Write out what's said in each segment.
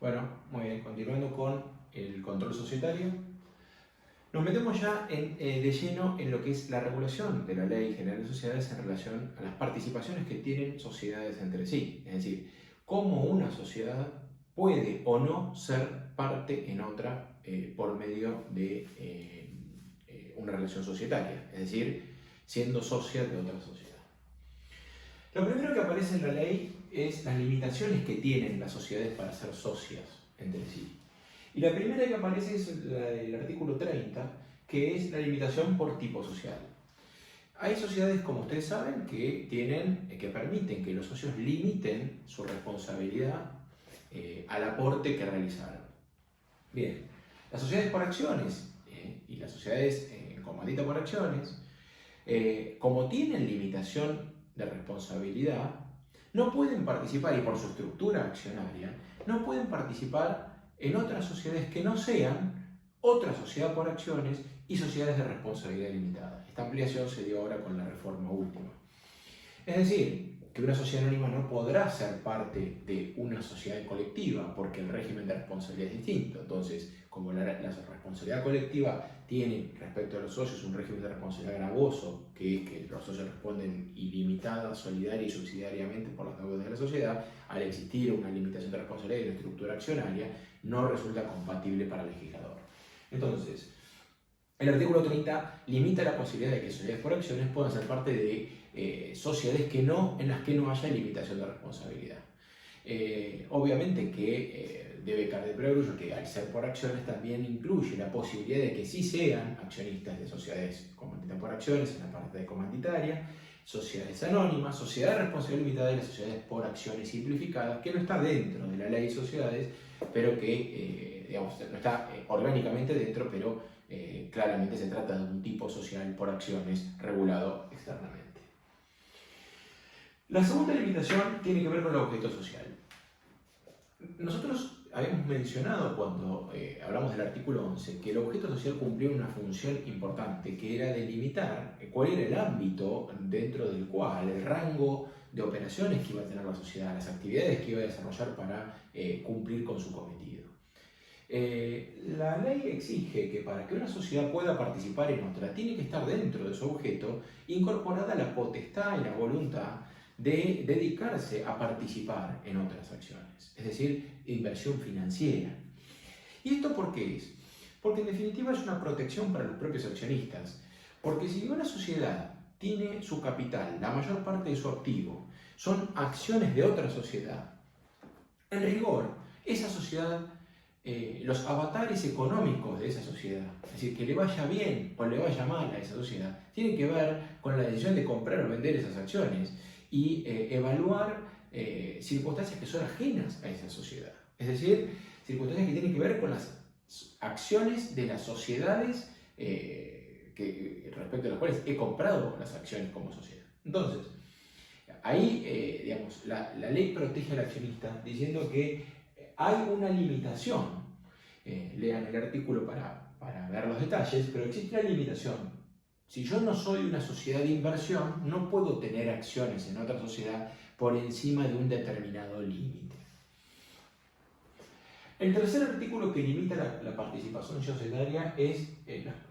Bueno, muy bien, continuando con el control societario, nos metemos ya de lleno en lo que es la regulación de la Ley General de Sociedades en relación a las participaciones que tienen sociedades entre sí. Es decir, cómo una sociedad puede o no ser parte en otra por medio de una relación societaria, es decir, siendo socia de otra sociedad. Lo primero que aparece en la ley es las limitaciones que tienen las sociedades para ser socias entre sí. Y la primera que aparece es la del artículo 30, que es la limitación por tipo social. Hay sociedades, como ustedes saben, que permiten que los socios limiten su responsabilidad al aporte que realizaron. Bien, las sociedades por acciones y las sociedades comanditas por acciones, como tienen limitación de responsabilidad, no pueden participar, y por su estructura accionaria, no pueden participar en otras sociedades que no sean otra sociedad por acciones y sociedades de responsabilidad limitada. Esta ampliación se dio ahora con la reforma última. Es decir, que una sociedad anónima no podrá ser parte de una sociedad colectiva porque el régimen de responsabilidad es distinto. Entonces, como la responsabilidad colectiva tiene respecto a los socios un régimen de responsabilidad gravoso, que es que los socios responden ilimitada, solidaria y subsidiariamente por las deudas de la sociedad, al existir una limitación de responsabilidad y una estructura accionaria, no resulta compatible para el legislador. Entonces, el artículo 30 limita la posibilidad de que sociedades por acciones puedan ser parte de sociedades en las que no haya limitación de responsabilidad. Obviamente que debe caer de perogrullo que al ser por acciones también incluye la posibilidad de que sí sean accionistas de sociedades comanditas por acciones en la parte comanditaria, sociedades anónimas, sociedades de responsabilidad limitada y las sociedades por acciones simplificadas, que no está dentro de la ley de sociedades, pero que no está orgánicamente dentro, pero claramente se trata de un tipo social por acciones regulado externamente. La segunda limitación tiene que ver con el objeto social. Nosotros habíamos mencionado cuando hablamos del artículo 11 que el objeto social cumplía una función importante, que era delimitar cuál era el ámbito dentro del cual, el rango de operaciones que iba a tener la sociedad, las actividades que iba a desarrollar para cumplir con su cometido. La ley exige que para que una sociedad pueda participar en otra, tiene que estar dentro de su objeto incorporada la potestad y la voluntad de dedicarse a participar en otras acciones, es decir, inversión financiera. ¿Y esto por qué es? Porque en definitiva es una protección para los propios accionistas, porque si una sociedad tiene su capital, la mayor parte de su activo, son acciones de otra sociedad, en rigor, esa sociedad, los avatares económicos de esa sociedad, es decir, que le vaya bien o le vaya mal a esa sociedad, tienen que ver con la decisión de comprar o vender esas acciones y evaluar circunstancias que son ajenas a esa sociedad. Es decir, circunstancias que tienen que ver con las acciones de las sociedades respecto a las cuales he comprado las acciones como sociedad. Entonces, ahí, digamos, la ley protege al accionista diciendo que hay una limitación. Lean el artículo para ver los detalles, pero existe una limitación. Si yo no soy una sociedad de inversión, no puedo tener acciones en otra sociedad por encima de un determinado límite. El tercer artículo que limita la participación societaria es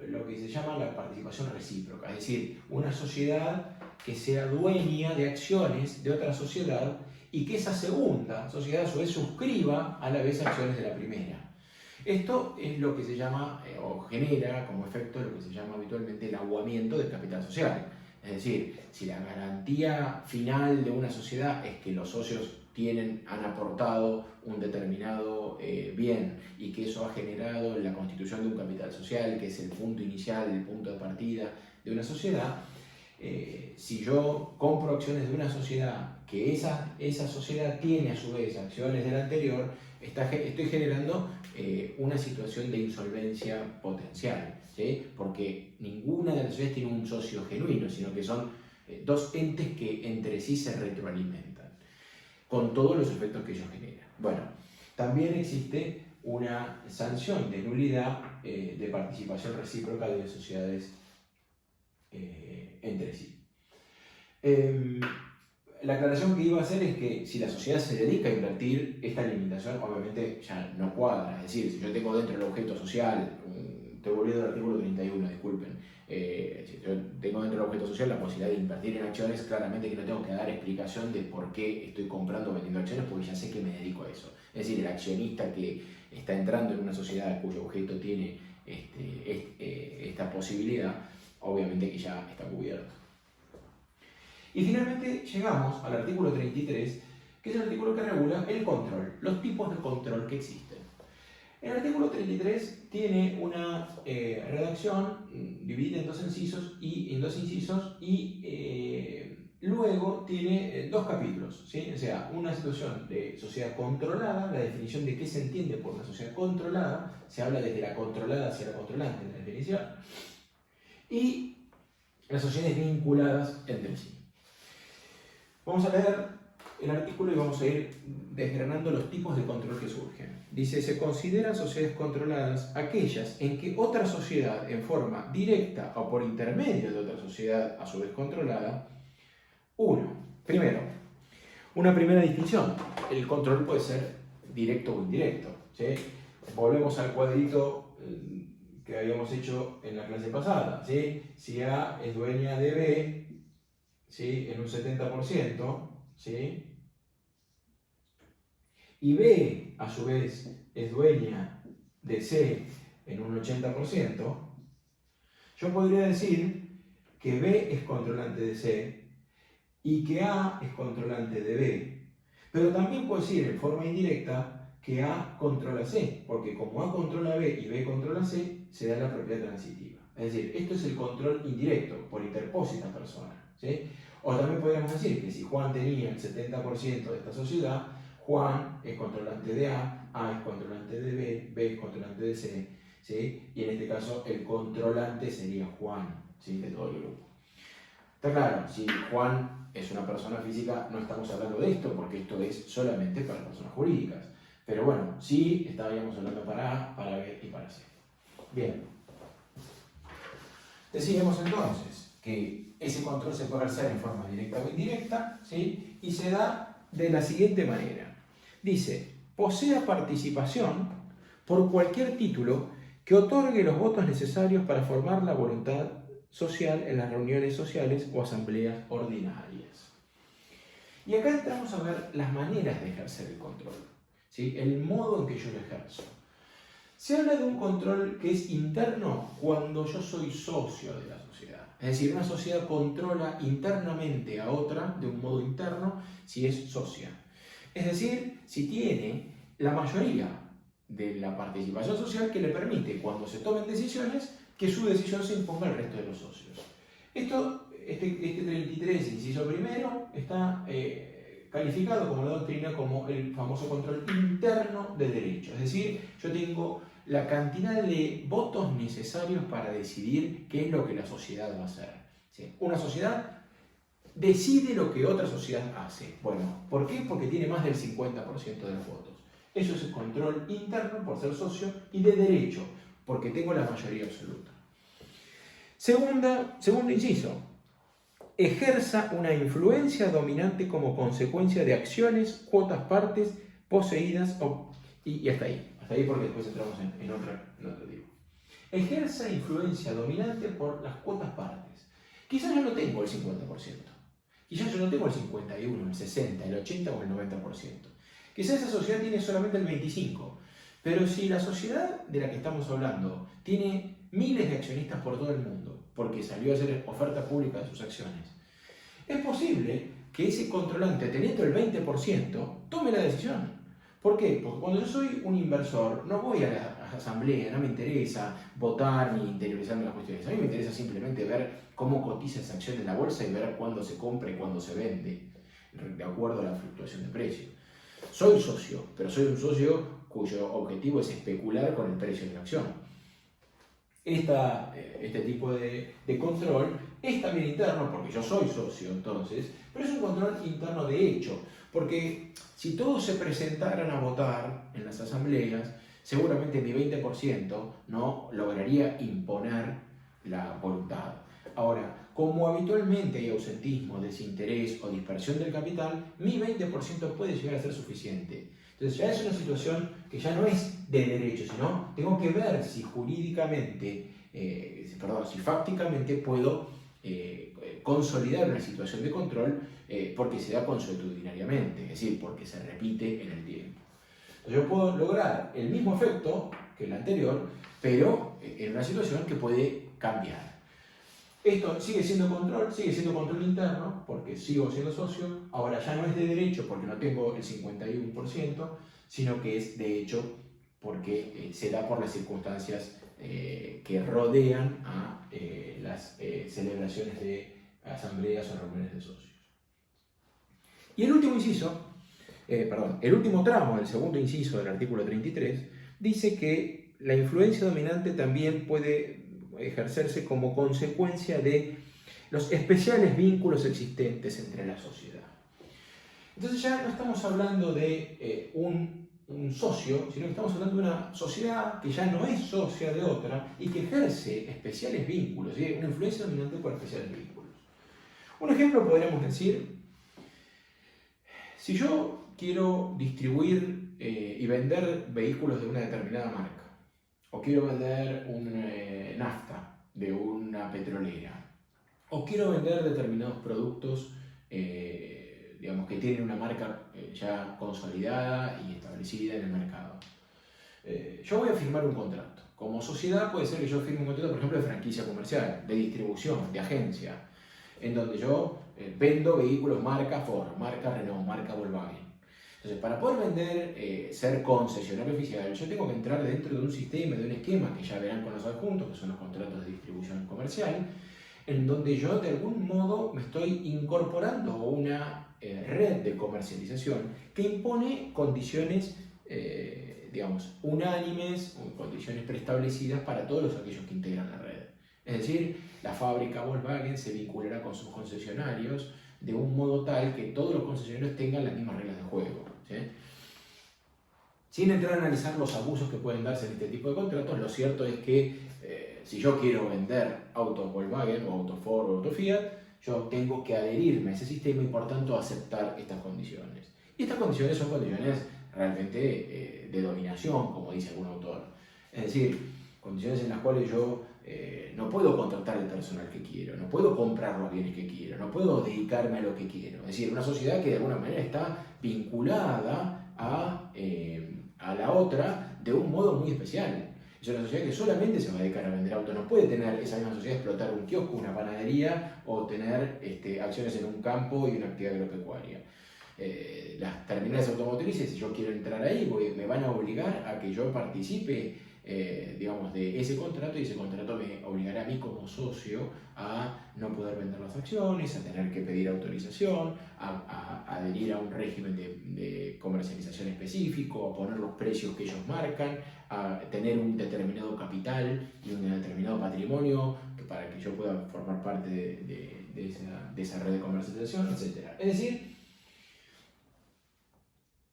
lo que se llama la participación recíproca, es decir, una sociedad que sea dueña de acciones de otra sociedad y que esa segunda sociedad a su vez suscriba a la vez acciones de la primera. Esto es lo que se llama o genera como efecto lo que se llama habitualmente el aguamiento del capital social. Es decir, si la garantía final de una sociedad es que los socios han aportado un determinado bien y que eso ha generado la constitución de un capital social, que es el punto inicial, el punto de partida de una sociedad, si yo compro acciones de una sociedad que esa sociedad tiene a su vez acciones de la anterior, estoy generando una situación de insolvencia potencial, ¿sí? Porque ninguna de las sociedades tiene un socio genuino, sino que son dos entes que entre sí se retroalimentan, con todos los efectos que ellos generan. Bueno, también existe una sanción de nulidad de participación recíproca de sociedades entre sí. la aclaración que iba a hacer es que si la sociedad se dedica a invertir, esta limitación obviamente ya no cuadra. Es decir, si yo tengo dentro del objeto social, estoy volviendo al artículo 31, disculpen, si yo tengo dentro del objeto social la posibilidad de invertir en acciones, claramente que no tengo que dar explicación de por qué estoy comprando o vendiendo acciones, porque ya sé que me dedico a eso. Es decir, el accionista que está entrando en una sociedad cuyo objeto tiene esta posibilidad, obviamente que ya está cubierto. Y finalmente llegamos al artículo 33, que es el artículo que regula el control, los tipos de control que existen. El artículo 33 tiene una redacción, divide en dos incisos y luego tiene dos capítulos, ¿sí? O sea, una situación de sociedad controlada, la definición de qué se entiende por una sociedad controlada, se habla desde la controlada hacia la controlante en la definición, y las sociedades vinculadas entre sí. Vamos a leer el artículo y vamos a ir desgranando los tipos de control que surgen. Dice, se consideran sociedades controladas aquellas en que otra sociedad, en forma directa o por intermedio de otra sociedad a su vez controlada, primero, una primera distinción, el control puede ser directo o indirecto, ¿sí? Volvemos al cuadrito que habíamos hecho en la clase pasada, ¿sí? Si A es dueña de B, ¿sí? En un 70%, ¿sí? Y B, a su vez, es dueña de C en un 80%, yo podría decir que B es controlante de C y que A es controlante de B. Pero también puedo decir en forma indirecta que A controla C, porque como A controla B y B controla C, se da la propiedad transitiva. Es decir, esto es el control indirecto, por interpósita persona, ¿sí? O también podríamos decir que si Juan tenía el 70% de esta sociedad, Juan es controlante de A es controlante de B es controlante de C, ¿sí? Y en este caso el controlante sería Juan, ¿sí? De todo el grupo. Está claro, si Juan es una persona física, no estamos hablando de esto, porque esto es solamente para personas jurídicas. Pero bueno, sí estaríamos hablando para A, para B y para C. Bien. Decíamos entonces que ese control se puede hacer en forma directa o indirecta, ¿sí? Y se da de la siguiente manera. Dice, posea participación por cualquier título que otorgue los votos necesarios para formar la voluntad social en las reuniones sociales o asambleas ordinarias. Y acá entramos a ver las maneras de ejercer el control, ¿sí? El modo en que yo lo ejerzo. Se habla de un control que es interno cuando yo soy socio de la sociedad. Es decir, una sociedad controla internamente a otra de un modo interno si es socia. Es decir, si tiene la mayoría de la participación social que le permite, cuando se tomen decisiones, que su decisión se imponga al resto de los socios. Este 33, inciso primero, está calificado como la doctrina como el famoso control interno de derecho. Es decir, yo tengo la cantidad de votos necesarios para decidir qué es lo que la sociedad va a hacer. ¿Sí? Una sociedad decide lo que otra sociedad hace. Bueno, ¿por qué? Porque tiene más del 50% de los votos. Eso es el control interno por ser socio y de derecho, porque tengo la mayoría absoluta. Segundo inciso, ejerza una influencia dominante como consecuencia de acciones, cuotas, partes, poseídas y hasta ahí porque después entramos en otro tipo. Ejerza influencia dominante por las cuotas partes. Quizás yo no tengo el 50%, quizás yo no tengo el 51, el 60, el 80 o el 90%. Quizás esa sociedad tiene solamente el 25%, pero si la sociedad de la que estamos hablando tiene miles de accionistas por todo el mundo, porque salió a hacer oferta pública de sus acciones, es posible que ese controlante, teniendo el 20%, tome la decisión. ¿Por qué? Porque cuando yo soy un inversor, no voy a la asamblea, no me interesa votar ni interiorizarme en las cuestiones. A mí me interesa simplemente ver cómo cotiza esa acción en la bolsa y ver cuándo se compra y cuándo se vende, de acuerdo a la fluctuación de precio. Soy socio, pero soy un socio cuyo objetivo es especular con el precio de la acción. Este tipo de control es también interno, porque yo soy socio entonces, pero es un control interno de hecho, porque si todos se presentaran a votar en las asambleas, seguramente mi 20% no lograría imponer la voluntad. Ahora, como habitualmente hay ausentismo, desinterés o dispersión del capital, mi 20% puede llegar a ser suficiente. Entonces ya es una situación que ya no es de derecho, sino tengo que ver si jurídicamente, si fácticamente puedo consolidar una situación de control porque se da consuetudinariamente, es decir, porque se repite en el tiempo. Entonces yo puedo lograr el mismo efecto que el anterior, pero en una situación que puede cambiar. Esto sigue siendo control interno, porque sigo siendo socio. Ahora ya no es de derecho porque no tengo el 51%, sino que es de hecho porque se da por las circunstancias que rodean a las celebraciones de asambleas o reuniones de socios. Y el último inciso, el último tramo del segundo inciso del artículo 33 dice que la influencia dominante también puede ejercerse como consecuencia de los especiales vínculos existentes entre la sociedad. Entonces ya no estamos hablando de un socio, sino que estamos hablando de una sociedad que ya no es socia de otra y que ejerce especiales vínculos, ¿sí? Una influencia dominante por especiales vínculos. Un ejemplo podríamos decir, si yo quiero distribuir y vender vehículos de una determinada marca, o quiero vender nafta de una petrolera, o quiero vender determinados productos digamos, que tienen una marca ya consolidada y establecida en el mercado. Yo voy a firmar un contrato. Como sociedad puede ser que yo firme un contrato, por ejemplo, de franquicia comercial, de distribución, de agencia, en donde yo vendo vehículos marca Ford, marca Renault, marca Volkswagen. Entonces, para poder vender, ser concesionario oficial, yo tengo que entrar dentro de un sistema, de un esquema que ya verán con los adjuntos, que son los contratos de distribución comercial, en donde yo de algún modo me estoy incorporando a una red de comercialización que impone condiciones, digamos, unánimes, condiciones preestablecidas para todos aquellos que integran la red. Es decir, la fábrica Volkswagen se vinculará con sus concesionarios de un modo tal que todos los concesionarios tengan las mismas reglas de juego, ¿sí? Sin entrar a analizar los abusos que pueden darse en este tipo de contratos, lo cierto es que si yo quiero vender autos Volkswagen o autos Ford o autos Fiat, yo tengo que adherirme a ese sistema y por tanto aceptar estas condiciones. Y estas condiciones son condiciones realmente de dominación, como dice algún autor. Es decir, condiciones en las cuales yo no puedo contratar el personal que quiero, no puedo comprar los bienes que quiero, no puedo dedicarme a lo que quiero. Es decir, una sociedad que de alguna manera está vinculada a la otra de un modo muy especial. Es una sociedad que solamente se va a dedicar a vender autos. No puede tener esa misma sociedad explotar un kiosco, una panadería o tener acciones en un campo y una actividad agropecuaria. Las terminales automotrices, si yo quiero entrar ahí, me van a obligar a que yo participe digamos, de ese contrato, y ese contrato me obligará a mí como socio a no poder vender las acciones, a tener que pedir autorización, a adherir a un régimen de comercialización específico, a poner los precios que ellos marcan, a tener un determinado capital y un determinado patrimonio para que yo pueda formar parte de esa red de comercialización, etc. Es decir,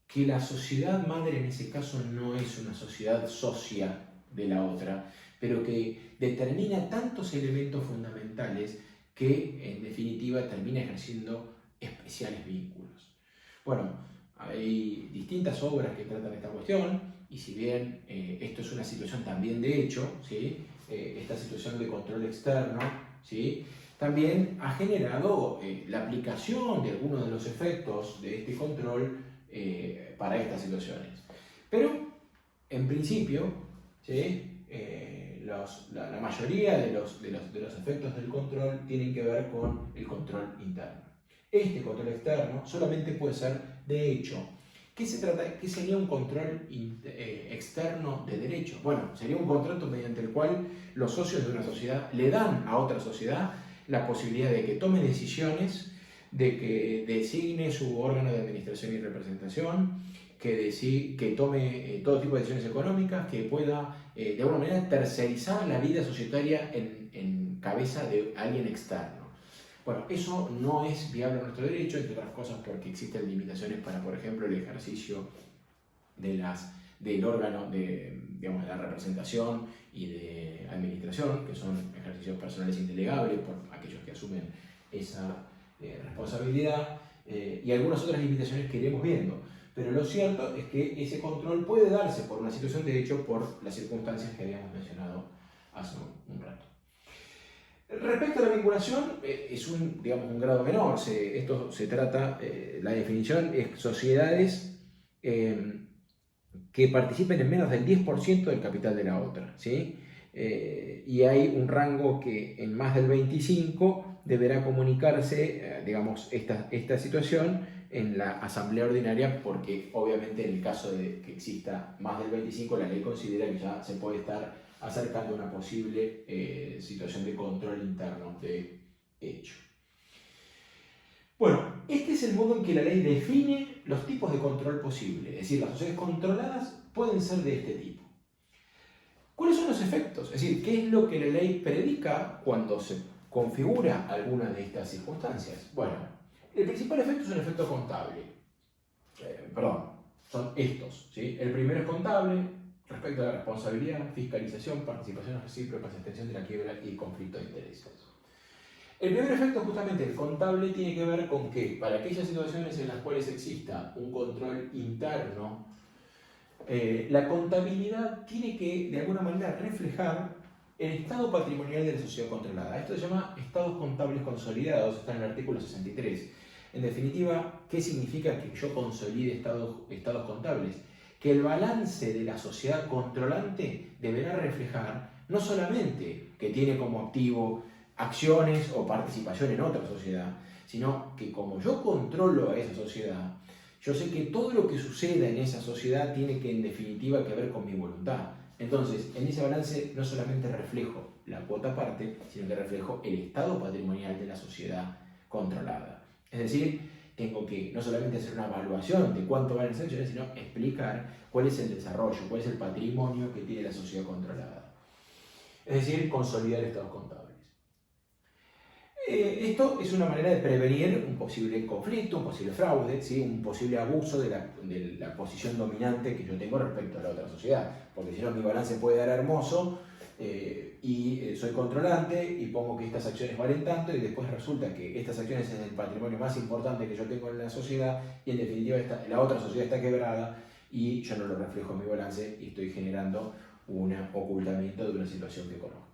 que la sociedad madre en ese caso no es una sociedad socia de la otra, pero que determina tantos elementos fundamentales que en definitiva termina ejerciendo especiales vínculos. Bueno, hay distintas obras que tratan esta cuestión, y si bien esto es una situación también de hecho, ¿sí? Esta situación de control externo, ¿sí? También ha generado la aplicación de algunos de los efectos de este control para estas situaciones. Pero, en principio, ¿sí? La mayoría de los efectos del control tienen que ver con el control interno. Este control externo solamente puede ser de hecho. ¿Qué se trata? ¿Qué sería un control externo de derecho? Bueno, sería un contrato mediante el cual los socios de una sociedad le dan a otra sociedad la posibilidad de que tome decisiones, de que designe su órgano de administración y representación, que tome todo tipo de decisiones económicas, que pueda de alguna manera tercerizar la vida societaria en cabeza de alguien externo. Bueno, eso no es viable en nuestro derecho, entre otras cosas porque existen limitaciones para, por ejemplo, el ejercicio de las del órgano de, digamos, de la representación y de administración, que son ejercicios personales indelegables por aquellos que asumen esa responsabilidad, y algunas otras limitaciones que iremos viendo. Pero lo cierto es que ese control puede darse por una situación de hecho por las circunstancias que habíamos mencionado hace un rato. Respecto a la vinculación, es digamos, un grado menor. Esto se trata, la definición es sociedades que participen en menos del 10% del capital de la otra, ¿sí? Y hay un rango que en más del 25% deberá comunicarse, digamos, esta situación en la asamblea ordinaria, porque obviamente en el caso de que exista más del 25%, la ley considera que ya se puede estar acercando a una posible situación de control interno de hecho. Bueno, este es el modo en que la ley define los tipos de control posible, es decir, las sociedades controladas pueden ser de este tipo. ¿Cuáles son los efectos? Es decir, ¿qué es lo que la ley predica cuando se configura alguna de estas circunstancias? Bueno, el principal efecto es un efecto contable. Son estos, ¿sí? El primero es contable, respecto a la responsabilidad, fiscalización, participaciones recíprocas, extensión de la quiebra y conflicto de intereses. El primer efecto, justamente el contable, tiene que ver con que para aquellas situaciones en las cuales exista un control interno, la contabilidad tiene que de alguna manera reflejar el estado patrimonial de la sociedad controlada. Esto se llama estados contables consolidados, está en el artículo 63. En definitiva, ¿qué significa que yo consolide estados contables? Que el balance de la sociedad controlante deberá reflejar no solamente que tiene como activo acciones o participación en otra sociedad, sino que como yo controlo a esa sociedad, yo sé que todo lo que suceda en esa sociedad tiene que en definitiva que ver con mi voluntad. Entonces, en ese balance no solamente reflejo la cuota parte, sino que reflejo el estado patrimonial de la sociedad controlada. Es decir, tengo que no solamente hacer una evaluación de cuánto valen las acciones, sino explicar cuál es el desarrollo, cuál es el patrimonio que tiene la sociedad controlada. Es decir, consolidar estados contables. Esto es una manera de prevenir un posible conflicto, un posible fraude, ¿sí? Un posible abuso de la posición dominante que yo tengo respecto a la otra sociedad. Porque si no, mi balance puede dar hermoso y soy controlante y pongo que estas acciones valen tanto y después resulta que estas acciones es el patrimonio más importante que yo tengo en la sociedad y en definitiva la otra sociedad está quebrada y yo no lo reflejo en mi balance y estoy generando un ocultamiento de una situación que conozco.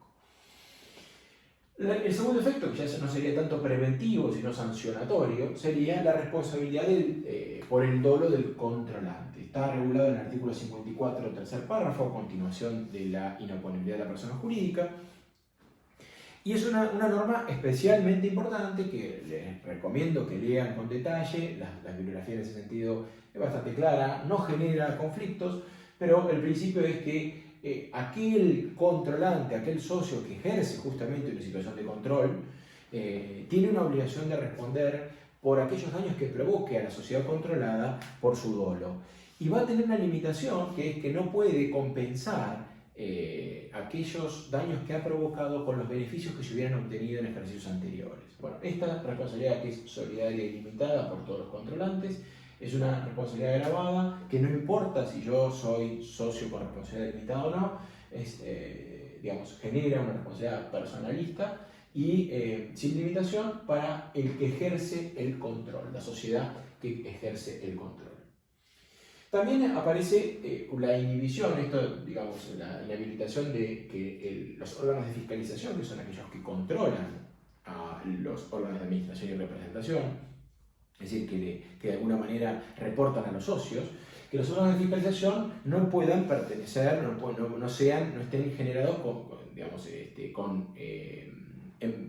El segundo efecto, que ya no sería tanto preventivo sino sancionatorio, sería la responsabilidad por el dolo del controlante. Está regulado en el artículo 54, tercer párrafo, a continuación de la inoponibilidad de la persona jurídica. Y es una norma especialmente importante que les recomiendo que lean con detalle. La bibliografía en ese sentido es bastante clara, no genera conflictos, pero el principio es que aquel controlante, aquel socio que ejerce justamente una situación de control, tiene una obligación de responder por aquellos daños que provoque a la sociedad controlada por su dolo. Y va a tener una limitación que es que no puede compensar aquellos daños que ha provocado con los beneficios que se hubieran obtenido en ejercicios anteriores. Bueno, esta responsabilidad que es solidaria y limitada por todos los controlantes es una responsabilidad agravada que no importa si yo soy socio con responsabilidad limitada o no, digamos, genera una responsabilidad personalista y sin limitación para el que ejerce el control, la sociedad que ejerce el control. También aparece la inhibición, digamos, la inhabilitación de que los órganos de fiscalización, que son aquellos que controlan a los órganos de administración y representación, es decir, que de alguna manera reportan a los socios, que los órganos de fiscalización no puedan pertenecer, no estén generados con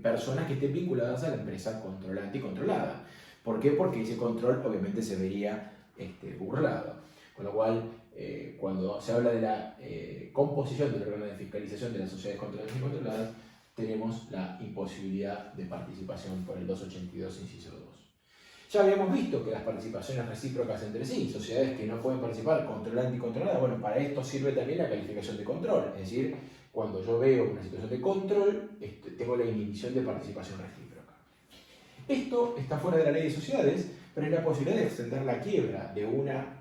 personas que estén vinculadas a la empresa controlante y controlada. ¿Por qué? Porque ese control obviamente se vería burlado. Con lo cual, cuando se habla de la composición del órgano de fiscalización de las sociedades controladas y controladas, tenemos la imposibilidad de participación por el 282, inciso 2. Ya habíamos visto que las participaciones recíprocas entre sí, sociedades que no pueden participar, controlante y controlada, bueno, para esto sirve también la calificación de control, es decir, cuando yo veo una situación de control, tengo la inhibición de participación recíproca. Esto está fuera de la ley de sociedades, pero es la posibilidad de extender la quiebra de una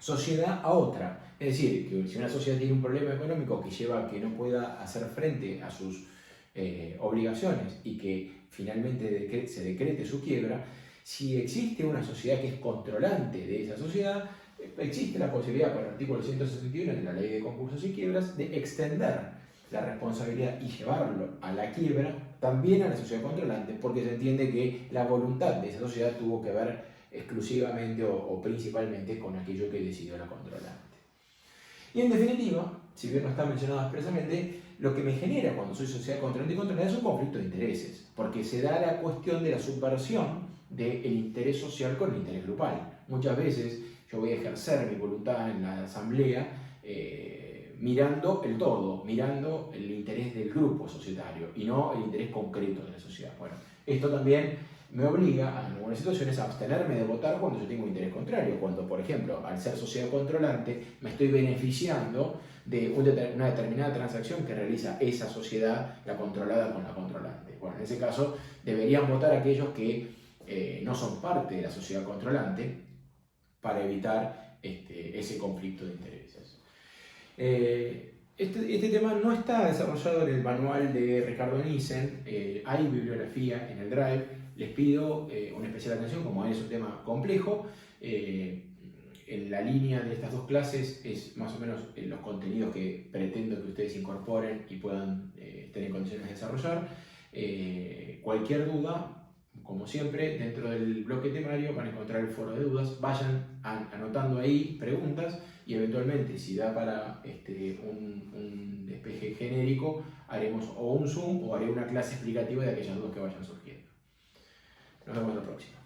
sociedad a otra. Es decir, que si una sociedad tiene un problema económico que lleva a que no pueda hacer frente a sus obligaciones y que finalmente se decrete su quiebra, si existe una sociedad que es controlante de esa sociedad, existe la posibilidad por el artículo 161 de la Ley de Concursos y Quiebras de extender la responsabilidad y llevarlo a la quiebra también a la sociedad controlante, porque se entiende que la voluntad de esa sociedad tuvo que ver exclusivamente o principalmente con aquello que decidió la controlante. Y en definitiva, si bien no está mencionado expresamente, lo que me genera cuando soy sociedad controlante y controlada es un conflicto de intereses, porque se da la cuestión de la subversión del interés social con el interés grupal. Muchas veces yo voy a ejercer mi voluntad en la asamblea mirando el todo, mirando el interés del grupo societario y no el interés concreto de la sociedad. Bueno, esto también me obliga en algunas situaciones a abstenerme de votar cuando yo tengo un interés contrario, cuando, por ejemplo, al ser sociedad controlante, me estoy beneficiando de una determinada transacción que realiza esa sociedad, la controlada con la controlante. Bueno, en ese caso deberían votar aquellos que no son parte de la sociedad controlante para evitar ese conflicto de intereses. Este tema no está desarrollado en el manual de Ricardo Nissen, hay bibliografía en el Drive. Les pido una especial atención, como es un tema complejo. En la línea de estas dos clases es más o menos los contenidos que pretendo que ustedes incorporen y puedan estar en condiciones de desarrollar. Cualquier duda, como siempre, dentro del bloque temario van a encontrar el foro de dudas. Vayan anotando ahí preguntas y eventualmente, si da para un despeje genérico, haremos o un Zoom o haré una clase explicativa de aquellas dudas que vayan surgiendo. Nos vemos la próxima.